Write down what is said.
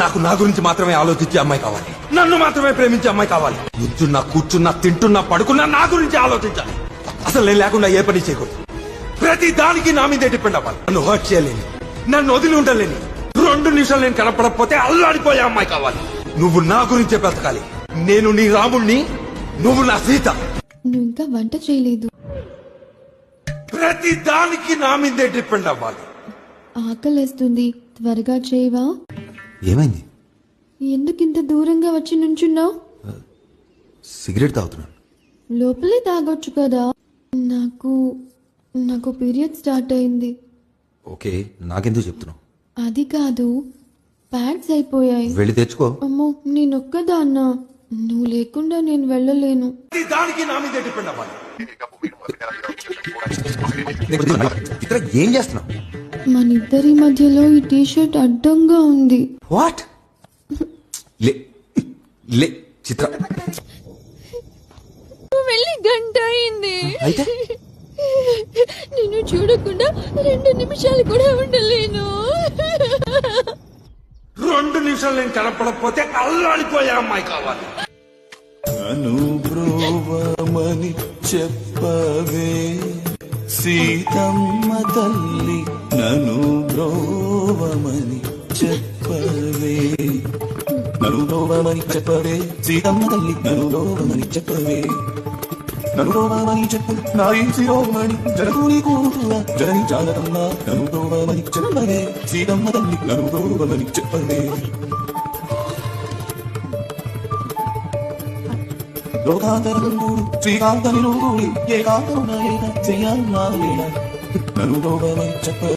నాకు నా గురించి మాత్రమే ఆలోచించే అమ్మాయి కావాలి, నన్ను మాత్రమే ప్రేమించే అమ్మాయి కావాలి. కూర్చున్నా కూర్చున్నా తింటున్నా పడుకున్నా నా గురించి ఆలోచించాలి. అసలు నేను లేకుండా ఏ పని చేయకూడదు. ప్రతి దానికి నా మీదే డిపెండ్ అవ్వాలి. నన్ను హర్ట్ చేయలేని, నన్ను వదిలి ఉండలేని, 2 నిమిషాలు నేను కనపడకపోతే అల్లాడిపోయే అమ్మాయి కావాలి. నువ్వు నా గురించే బ్రతకాలి. నేను నీ రాముణ్ణి, నువ్వు నా సీత. నువ్వు ఇంకా వంట చేయలేదు. ప్రతి దానికి నా మీదే డిపెండ్ అవ్వాలి. ఆకలేస్తుంది, త్వరగా చేయవా? ఏమైంది? ఎందుకింత దూరంగా వచ్చి నుంచున్నావు? సిగరెట్ తాగుతున్నాను. లోపలే తాగొచ్చు కదా. నాకు పీరియడ్ స్టార్ట్ అయింది. ఓకే, నాకెందుకు చెప్తున్నావు? అది కాదు, ప్యాడ్స్ అయిపోయాయి. వెళ్ళి తెచ్చుకో. అమ్మో, నేనొక్కదాన్నా, నువ్వు లేకుండా నేను వెళ్ళలేను. ప్రతి దానికి నా మీదే డిపెండ్ అవ్వాలి. చిత్ర, ఏం చేస్తున్నావు? మనిద్దరి మధ్యలో ఈ టీషర్ట్ అడ్డంగా ఉంది. వాట్? లే లే చిత్ర, వెళ్ళి గంట అయింది. అయితే నిన్ను చూడకుండా 2 నిమిషాలు కూడా ఉండలేను. 2 నిమిషాలు నేను కనపడకపోతే అల్లాడిపోయే అమ్మాయి కావాలి. అనుబ్రోవమని చెప్పవే సీతమ్మ తల్లి, నను బ్రోవమని చెప్పవే, నను బ్రోవమని చెప్పవే సీతమ్మ తల్లి, నను బ్రోవమని చెప్పవే, నను బ్రోవమని చెప్పు నా శిరోమణి, జనకుని కూతుర జనని జానకమ్మ, నను బ్రోవమని చెప్పవే సీతమ్మ తల్లి, నను బ్రోవమని చెప్పవే. లోకాంతరండు శ్రీకాంతని నూగుడి ఏకాంతమున ఏక చెయ్యాలి నా వేళ, నను బ్రోవమని చెప్పవే